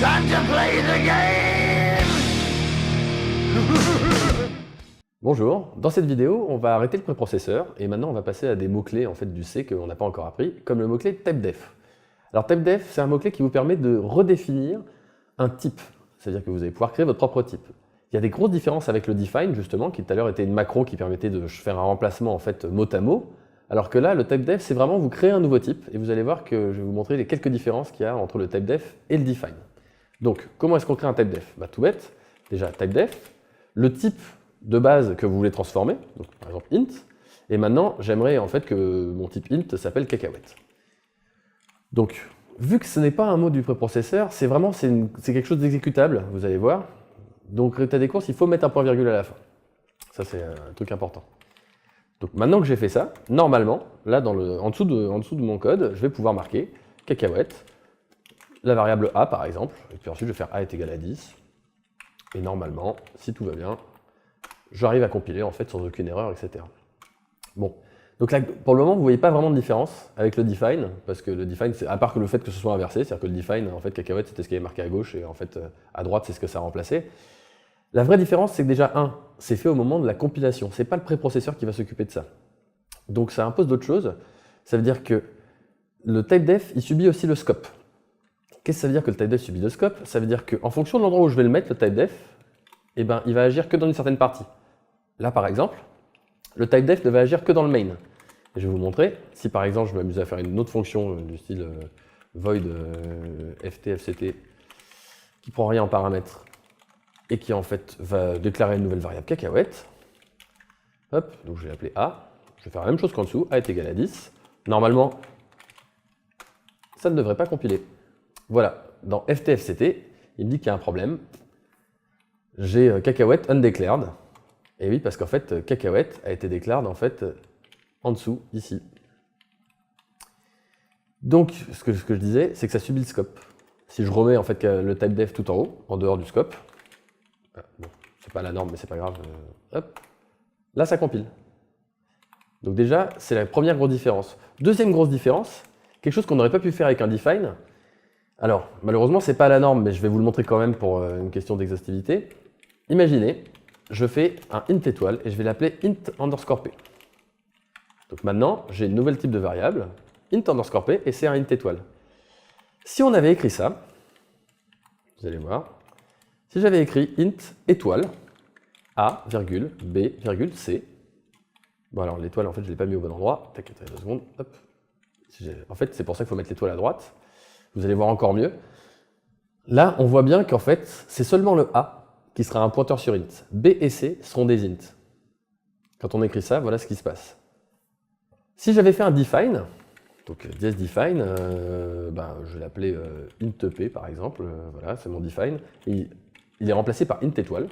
Time to play the game. Bonjour, dans cette vidéo, on va arrêter le préprocesseur et maintenant on va passer à des mots-clés en fait, du C qu'on n'a pas encore appris, comme le mot-clé typedef. Alors typedef, c'est un mot-clé qui vous permet de redéfinir un type, c'est-à-dire que vous allez pouvoir créer votre propre type. Il y a des grosses différences avec le define justement, qui tout à l'heure était une macro qui permettait de faire un remplacement en fait mot à mot, alors que là, le typedef, c'est vraiment vous créez un nouveau type et vous allez voir que je vais vous montrer les quelques différences qu'il y a entre le typedef et le define. Donc, comment est-ce qu'on crée un typedef? Tout bête, déjà typedef, le type de base que vous voulez transformer, donc par exemple int, et maintenant j'aimerais en fait que mon type int s'appelle cacahuète. Donc, vu que ce n'est pas un mot du préprocesseur, c'est quelque chose d'exécutable, vous allez voir. Donc, résultat des courses, il faut mettre un point virgule à la fin. Ça, c'est un truc important. Donc, maintenant que j'ai fait ça, normalement, là, en dessous de mon code, je vais pouvoir marquer cacahuète, la variable a par exemple, et puis ensuite je vais faire a est égal à 10, et normalement, si tout va bien, j'arrive à compiler en fait sans aucune erreur, etc. Bon, donc là, pour le moment, vous ne voyez pas vraiment de différence avec le define, parce que le define, à part que le fait que ce soit inversé, c'est-à-dire que le define, en fait, cacahuète, c'était ce qui est marqué à gauche, et en fait, à droite, c'est ce que ça a remplacé. La vraie différence, c'est que déjà, c'est fait au moment de la compilation, c'est pas le préprocesseur qui va s'occuper de ça. Donc ça impose d'autres choses, ça veut dire que le typedef, il subit aussi le scope. Qu'est-ce que ça veut dire que le typedef subit le scope? Ça veut dire qu'en fonction de l'endroit où je vais le mettre, le typedef, eh ben, il va agir que dans une certaine partie. Là, par exemple, le typedef ne va agir que dans le main. Et je vais vous montrer, si par exemple je m'amuse à faire une autre fonction du style void ft/fct qui prend rien en paramètres et qui en fait va déclarer une nouvelle variable cacahuète, hop, donc je vais l'appeler a, je vais faire la même chose qu'en dessous, a est égal à 10. Normalement, ça ne devrait pas compiler. Voilà, dans ft/fct, il me dit qu'il y a un problème. J'ai cacahuète undeclared. Et oui, parce qu'en fait, cacahuète a été declared en fait en dessous, ici. Donc, ce que je disais, c'est que ça subit le scope. Si je remets en fait le typedef tout en haut, en dehors du scope, bon, c'est pas la norme, mais c'est pas grave, hop, là ça compile. Donc déjà, c'est la première grosse différence. Deuxième grosse différence, quelque chose qu'on n'aurait pas pu faire avec un define. Alors, malheureusement, c'est pas la norme, mais je vais vous le montrer quand même pour une question d'exhaustivité. Imaginez, je fais un int étoile et je vais l'appeler int_p. Donc maintenant, j'ai une nouvelle type de variable, int_p, et c'est un int étoile. Si on avait écrit ça, vous allez voir, si j'avais écrit int étoile, a, b, c, bon alors l'étoile, en fait, je ne l'ai pas mis au bon endroit, tac, 2 secondes, hop. En fait, c'est pour ça qu'il faut mettre l'étoile à droite. Vous allez voir encore mieux. Là, on voit bien qu'en fait, c'est seulement le A qui sera un pointeur sur int. B et C seront des int. Quand on écrit ça, voilà ce qui se passe. Si j'avais fait un define, donc define, je vais l'appeler int_p par exemple, voilà, c'est mon define, et il est remplacé par int étoile.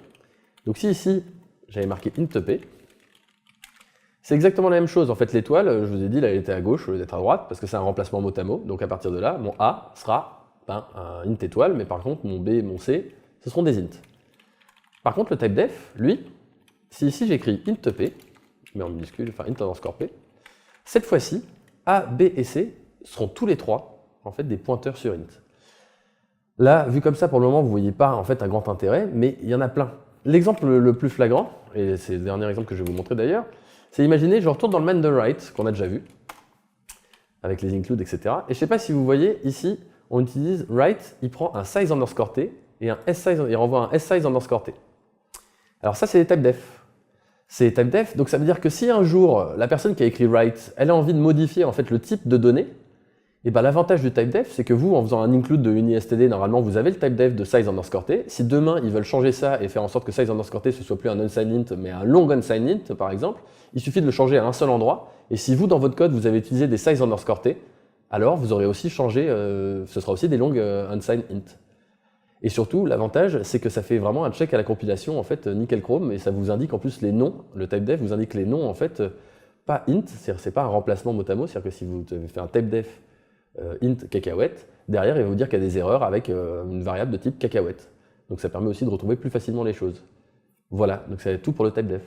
Donc si ici, j'avais marqué int_p, c'est exactement la même chose. En fait, l'étoile, je vous ai dit, là, elle était à gauche au lieu d'être à droite, parce que c'est un remplacement mot à mot. Donc à partir de là, mon A sera un int étoile, mais par contre, mon B et mon C, ce seront des int. Par contre, le typedef, lui, si ici j'écris int_p, mais en minuscule, enfin int_p, cette fois-ci, A, B et C seront tous les trois en fait des pointeurs sur int. Là, vu comme ça, pour le moment, vous ne voyez pas en fait un grand intérêt, mais il y en a plein. L'exemple le plus flagrant, et c'est le dernier exemple que je vais vous montrer d'ailleurs, c'est imaginer, je retourne dans le main de write qu'on a déjà vu, avec les include, etc. Et je ne sais pas si vous voyez, ici, on utilise write, il prend un size_t et un size, il renvoie un size_t. Alors ça, c'est les typedef. C'est les typedef, donc ça veut dire que si un jour, la personne qui a écrit write, elle a envie de modifier en fait le type de données, et ben l'avantage du typedef, c'est que vous, en faisant un include de UniSTD, normalement, vous avez le typedef de size_t. Si demain, ils veulent changer ça et faire en sorte que size_t, ce soit plus un unsigned int, mais un long unsigned int, par exemple, il suffit de le changer à un seul endroit. Et si vous, dans votre code, vous avez utilisé des size_t, alors vous aurez aussi changé, ce sera aussi des long unsigned int. Et surtout, l'avantage, c'est que ça fait vraiment un check à la compilation, en fait, nickel chrome, et ça vous indique en plus les noms. Le typedef vous indique les noms, en fait, pas int, c'est-à-dire c'est pas un remplacement mot à mot, c'est-à-dire que si vous avez fait un typedef int cacahuète, derrière il va vous dire qu'il y a des erreurs avec une variable de type cacahuète. Donc ça permet aussi de retrouver plus facilement les choses. Voilà, donc c'est tout pour le typedef.